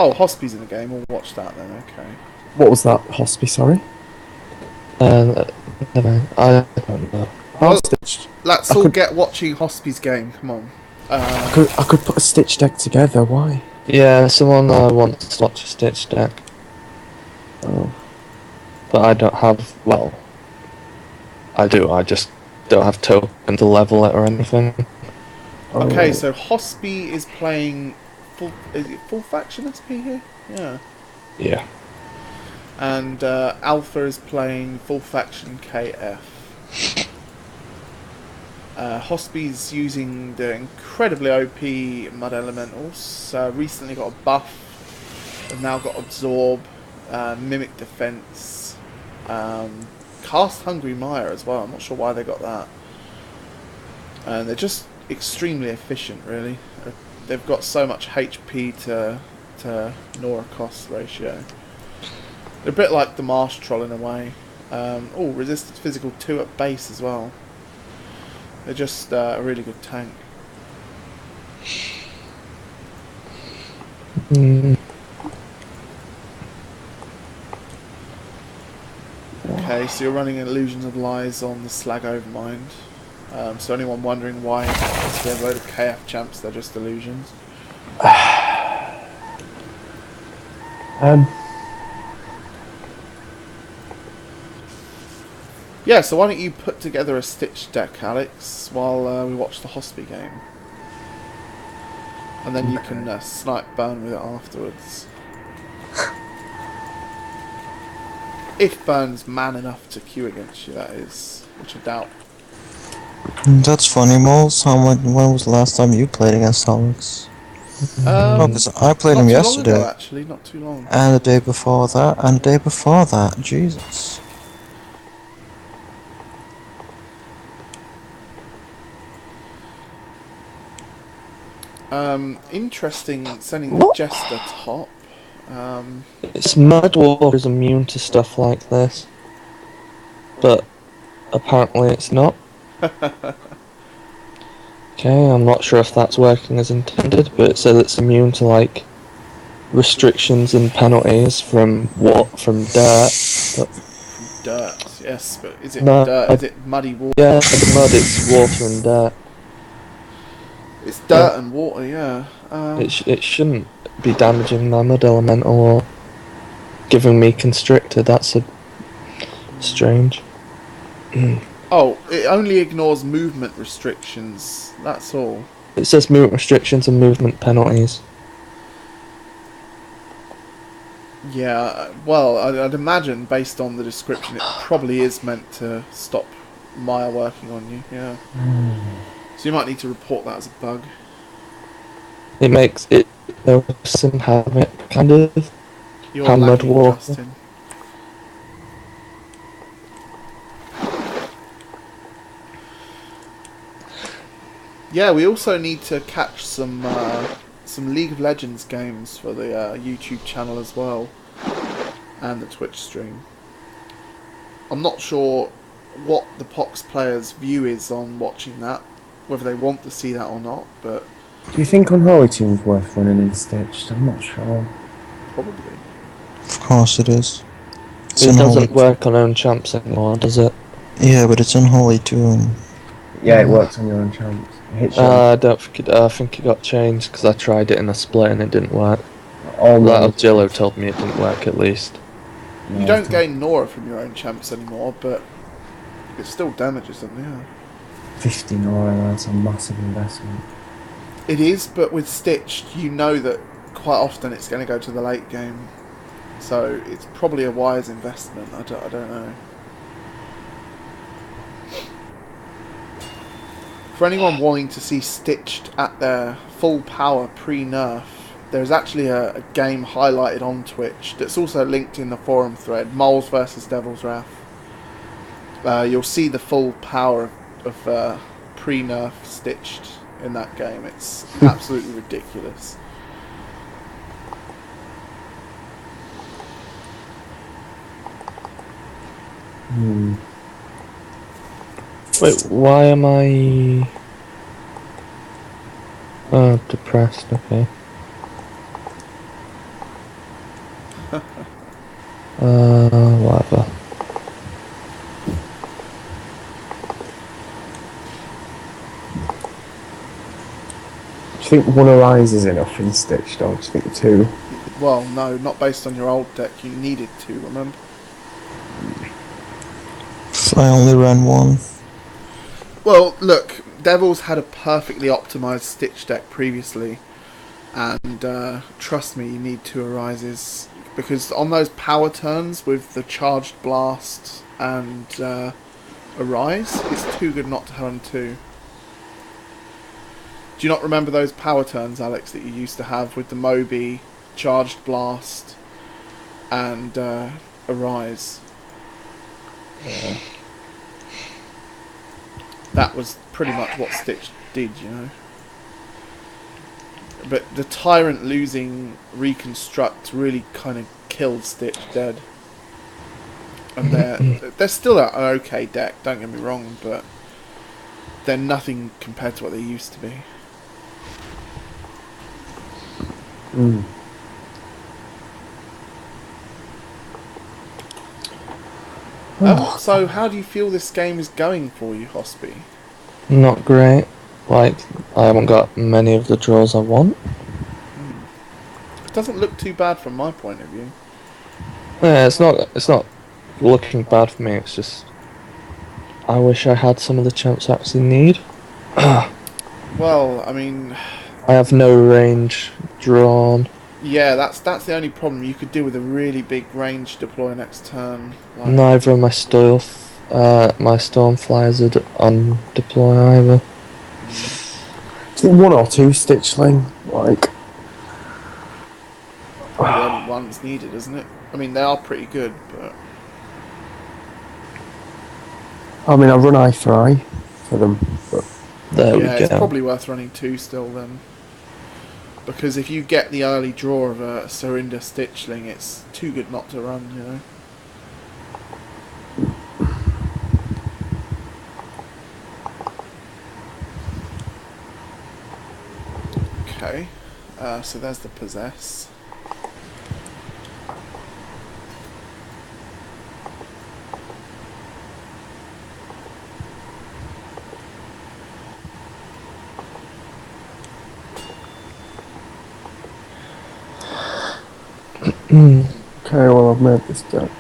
Oh, h0spy's in the game. We'll watch that then. Okay. What was that, h0spy, sorry? Never mind. I don't know. Well, Stitched. let's all get watching h0spy's game. Come on. I could put a Stitch deck together, why? Yeah, someone wants to watch a Stitch deck. Oh. But I don't have, well... I do, I just don't have token to level it or anything. Okay, so h0spy is playing is it full faction SP here? Yeah. Yeah. And Alpha is playing full faction KF. h0spy's using the incredibly OP Mud Elementals. Recently got a buff. They've now got Absorb, Mimic Defense, Cast Hungry Mire as well. I'm not sure why they got that. And they're just extremely efficient, really. They've got so much HP to Nora cost ratio. They're a bit like the Marsh Troll in a way. Oh, resisted physical 2 at base as well. They're just a really good tank. Okay, so you're running Illusions of Lies on the Slag Overmind. So anyone wondering why there's a load of KF champs, they're just illusions. Yeah, so why don't you put together a Stitch deck, Alex, while we watch the h0spy game. And then you can snipe Burn with it afterwards. If Burn's man enough to queue against you, that is, which I doubt. That's funny, Moles. When was the last time you played against Alex? Oh, because I played him yesterday. Not too long ago, actually, not too long. And the day before that, and the day before that. Jesus. Interesting sending the Jester top. It's Mudwater is immune to stuff like this. But apparently it's not. Okay, I'm not sure if that's working as intended, but it says it's immune to like restrictions and penalties from what? From dirt. But From dirt, yes, but is it no, dirt? Is it muddy water? Yeah, it's mud, it's water and dirt. It's dirt and water, yeah. It shouldn't be damaging my mud elemental or giving me constricted. That's a strange. Oh, it only ignores movement restrictions. That's all. It says movement restrictions and movement penalties. Yeah, well, I'd imagine based on the description, it probably is meant to stop Maya working on you. Yeah. So you might need to report that as a bug. It makes it somehow kind of You're hammered lagging, water. Justin. Yeah, we also need to catch some League of Legends games for the YouTube channel as well, and the Twitch stream. I'm not sure what the Pox players' view is on watching that, whether they want to see that or not, but... Do you think Unholy Team's worth running in Stitched? I'm not sure. Probably. Of course it is. It's It unholy. doesn't work on own champs anymore, does it? Yeah, but it's unholy too. And Yeah, it works on your own champs. It hits you. I don't think I think it got changed because I tried it in a split and it didn't work. All That Jello told me it didn't work at least. You don't gain Nora from your own champs anymore, but it still damages them, yeah. 50 Nora, that's a massive investment. It is, but with Stitched, you know that quite often it's going to go to the late game. So it's probably a wise investment, I don't know. For anyone wanting to see Stitched at their full power pre-nerf, there's actually a game highlighted on Twitch that's also linked in the forum thread, Moles vs Devil's Wrath. You'll see the full power of pre-nerf Stitched in that game. It's absolutely ridiculous. Wait, why am I... Oh, depressed, okay. Whatever. Do you think one Arise is enough in Stitched, or do you think two? Well, no, not based on your old deck. You needed to, remember? I only ran one. Well, look, Devils had a perfectly optimized Stitch deck previously, and trust me, you need two Arises, because on those power turns with the Charged Blast and Arise, it's too good not to have two. Do you not remember those power turns, Alex, that you used to have with the Moby, Charged Blast, and Arise? Yeah. That was pretty much what Stitch did, you know. But the Tyrant losing Reconstruct really kind of killed Stitch dead. And they're still an okay deck, don't get me wrong, but they're nothing compared to what they used to be. Mm. So how do you feel this game is going for you, h0spy? Not great. Like, I haven't got many of the draws I want. It doesn't look too bad from my point of view. Yeah, it's not looking bad for me, it's just I wish I had some of the champs I actually need. Well, I mean, I have no range drawn. yeah, that's the only problem. You could do with a really big range deploy next turn. Like, Neither of my Stormflyers are on deploy either. Do you think one or two Stitchling? Like, probably the only one's needed, isn't it? I mean, they are pretty good, but I mean, I run eye for eye for them, but There we yeah, go. it's probably worth running two still then. Because if you get the early draw of a Surrender Stitchling, it's too good not to run, you know. Okay, so there's the Possess. okay, well, I've made this deck.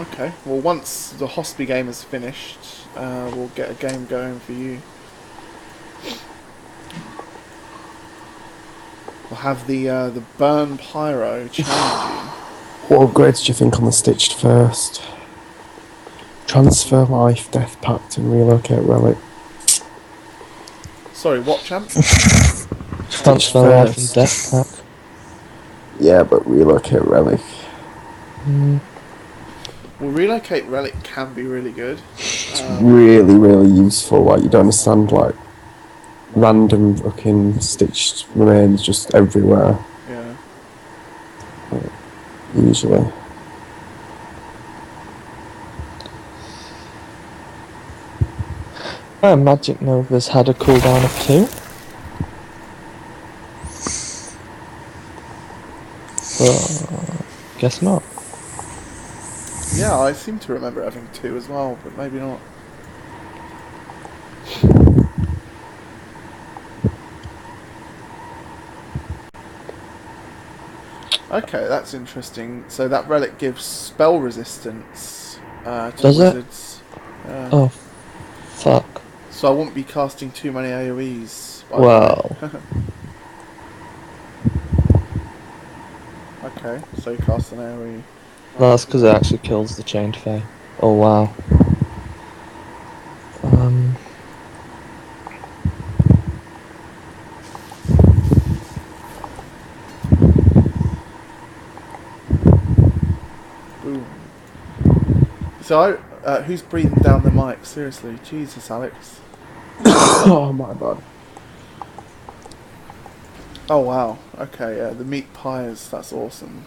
Okay, well once the h0spy game is finished, we'll get a game going for you. We'll have the Burn Pyro challenge you. What upgrades do you think on the Stitched first? Transfer Life, Death Pact, and Relocate Relic. Sorry, what champ? Transfer Life and Death Pack. Yeah, but Relocate Relic. Well, Relocate Relic can be really good. Really, really useful. Like, you don't understand, like, random fucking Stitched remains just everywhere, Yeah. usually. Magic Nova's had a cooldown of 2. But guess not. Yeah, I seem to remember having 2 as well, but maybe not. Okay, that's interesting. So that relic gives spell resistance to Does it? wizards. Oh, fuck. So I won't be casting too many AoEs. by the Well. way. Okay, so you cast an AoE. No, that's because it actually kills the Chained Fae. Oh wow. Boom. So, who's breathing down the mic? Seriously, Jesus, Alex. Oh, my bad. Oh wow. Okay, yeah, the meat pies. That's awesome.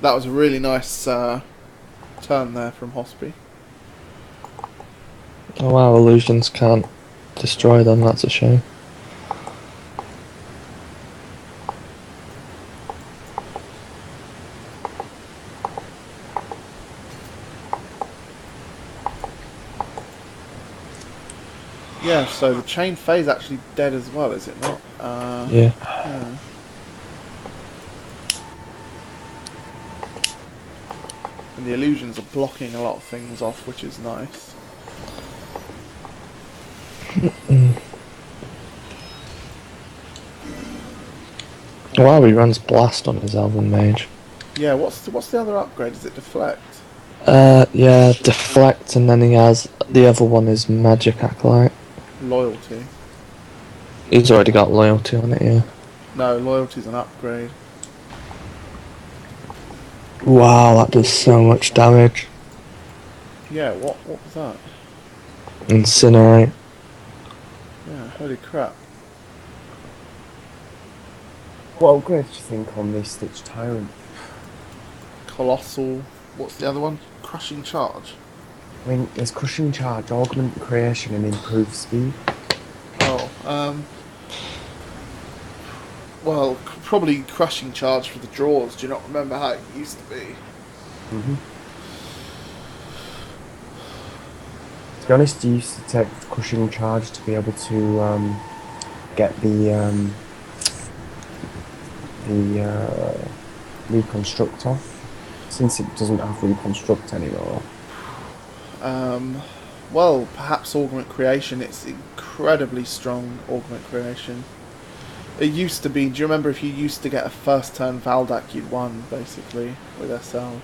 That was a really nice turn there from h0spy. Oh wow, illusions can't destroy them, that's a shame. Yeah, so the chain phase actually dead as well, is it not? Yeah. Yeah. And the illusions are blocking a lot of things off, which is nice. Wow, he runs Blast on his Elven Mage. Yeah, what's the other upgrade? Is it Deflect? Yeah, Deflect, and then he has the other one is Magic Acolyte. Loyalty. He's already got loyalty on it, yeah. No, Loyalty's an upgrade. Wow, that does so much damage. Yeah, what was that? Incinerate. Yeah, holy crap. What upgrades do you think on this Stitch Tyrant? Colossal. What's the other one? Crushing Charge. I mean, there's Crushing Charge, Augment Creation, and Improved Speed. Oh, well, probably Crushing Charge for the draws. Do you not remember how it used to be? To be honest, you used to take Crushing Charge to be able to get the Reconstructor, since it doesn't have Reconstruct anymore. Well, perhaps Augment Creation. It's incredibly strong, Augment Creation. It used to be, do you remember if you used to get a first turn Valdak, you'd won, basically, with SL?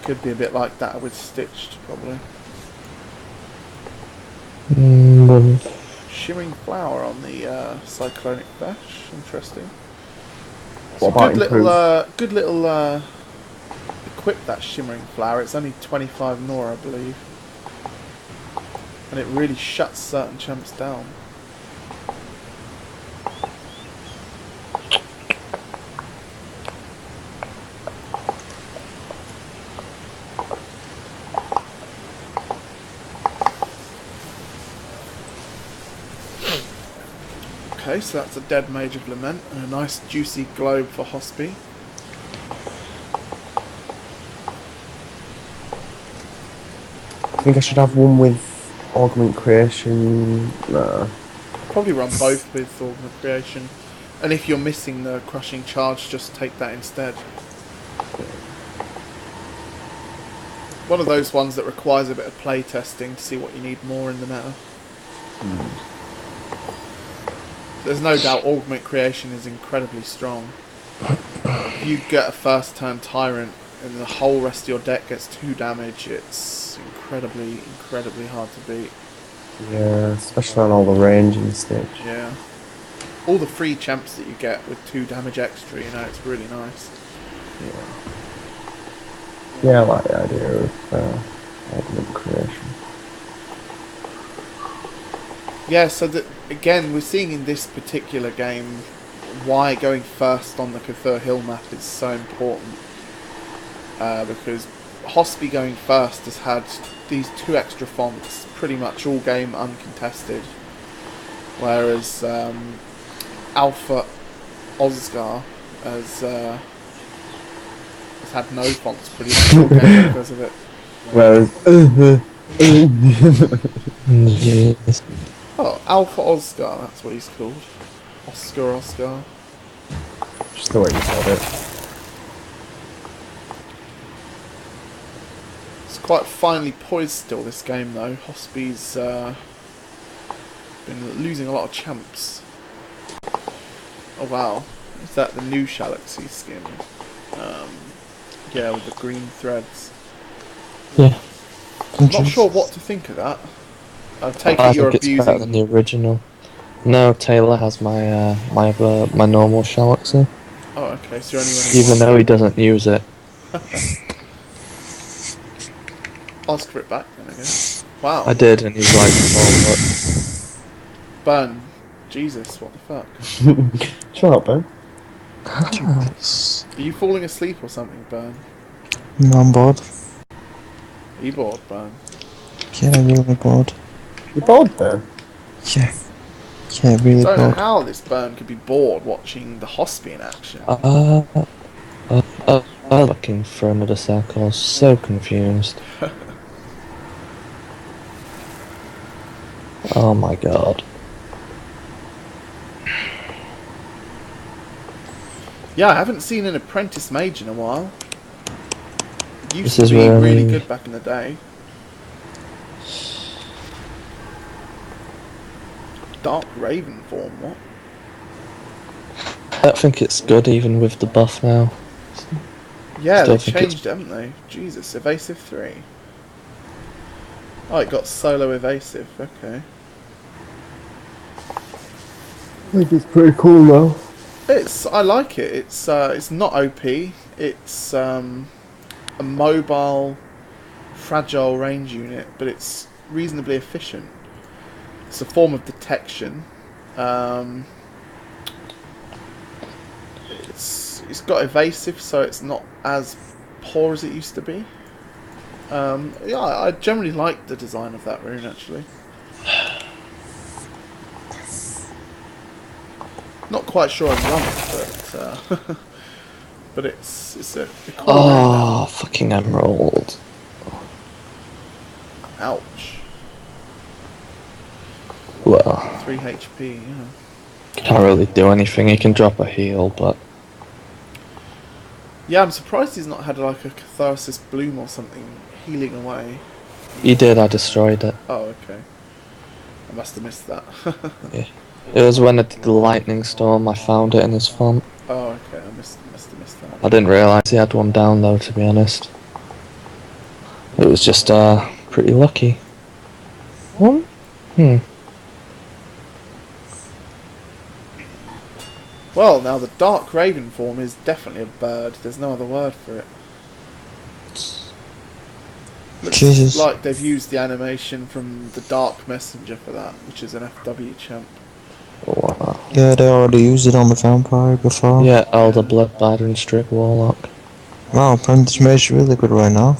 Could be a bit like that with Stitched, probably. Shimmering Flower on the Cyclonic Bash. Interesting. What about good little equip, that Shimmering Flower. It's only 25 Nora, I believe. And it really shuts certain champs down. Okay, so that's a dead Mage of Lament and a nice juicy globe for h0spy. I think I should have one with Augment Creation. No. Probably run both with Augment Creation. And if you're missing the Crushing Charge, just take that instead. One of those ones that requires a bit of play testing to see what you need more in the meta. There's no doubt Augment Creation is incredibly strong. If you get a first turn Tyrant and the whole rest of your deck gets 2 damage, it's incredibly hard to beat. Yeah, especially on all the range and Stitch. Yeah. All the free champs that you get with 2 damage extra, you know, it's really nice. Yeah, I like the idea of Augment Creation. Yeah, so that again, we're seeing in this particular game why going first on the Cthulhu Hill map is so important. Because h0spy going first has had these 2 extra fonts pretty much all game uncontested, whereas AlphaOzcar has had no fonts pretty much all game because of it. Whereas, Yes. Oh, AlphaOzcar, that's what he's called. Oscar. just the way you said it. It's quite finely poised still, this game, though. h0spy's been losing a lot of champs. Oh, wow. Is that the new Shalaxy skin? Yeah, with the green threads. Yeah. Not sure what to think of that. I take I it you're think it's better than abusing... the original. No, Taylor has my my normal Shalaxy, Oh, okay, so you're only running even though he doesn't use it. Ask for it back then, I guess. Wow. I did, and he's like, oh, Burn. Jesus, what the fuck? Shut up, Ben. Jesus. Are you falling asleep or something, Burn? No, I'm bored. Are you bored, Burn? Yeah, I'm really bored. You're bored then? Yeah. Yeah, really I don't know bored. how this Burn could be bored watching the h0spy in action. I'm looking for another circle. I was so confused. Oh my god. Yeah, I haven't seen an apprentice mage in a while. It used This to is be really really- good back in the day. Dark Raven form, what? I don't think it's good even with the buff now. Yeah, Still they think changed, haven't they? Jesus, evasive 3. Oh, it got solo evasive, okay. I think it's pretty cool though. I like it. It's not OP. It's a mobile, fragile range unit, but it's reasonably efficient. It's a form of detection. It's got evasive, so it's not as poor as it used to be. Yeah, I generally like the design of that rune actually. Not quite sure I'd run it, but but it's a cool rune now. Oh, fucking emerald. Ouch. Well, 3 HP, yeah. can't really do anything. He can drop a heal, but Yeah, I'm surprised he's not had like a catharsis bloom or something healing away. he did. I destroyed it. Oh, okay. I must have missed that. Yeah. It was when I did the lightning storm. I found it in his font. Oh, okay. I must have missed that. I didn't realise he had one down though. To be honest, it was just pretty lucky. One? Well, now the Dark Raven form is definitely a bird. There's no other word for it. Looks Jesus. like they've used the animation from the Dark Messenger for that, which is an FW champ. Wow. Yeah, they already used it on the vampire before. Yeah, Elder Bloodbiter and Strict Warlock. Wow, Apprentice Mage is really good right now.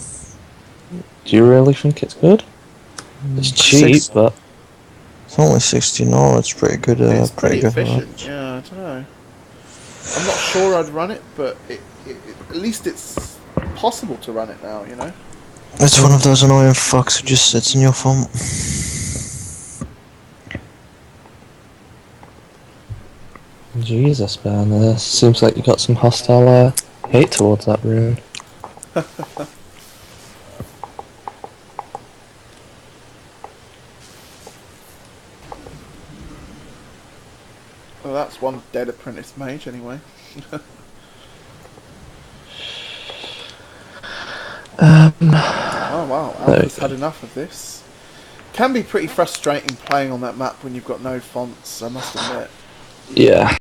Do you really think it's good? It's cheap, but It's only 16. Oh, it's pretty good. It's pretty good for efficient. that. Yeah, I don't know. I'm not sure I'd run it, but at least it's possible to run it now, you know? It's one of those annoying fucks who just sits in your font. Jesus, man, seems like you got some hostile hate towards that rune. Well, that's one dead apprentice mage anyway. Oh wow, Alpha's had enough of this. Can be pretty frustrating playing on that map when you've got no fonts, I must admit. Yeah.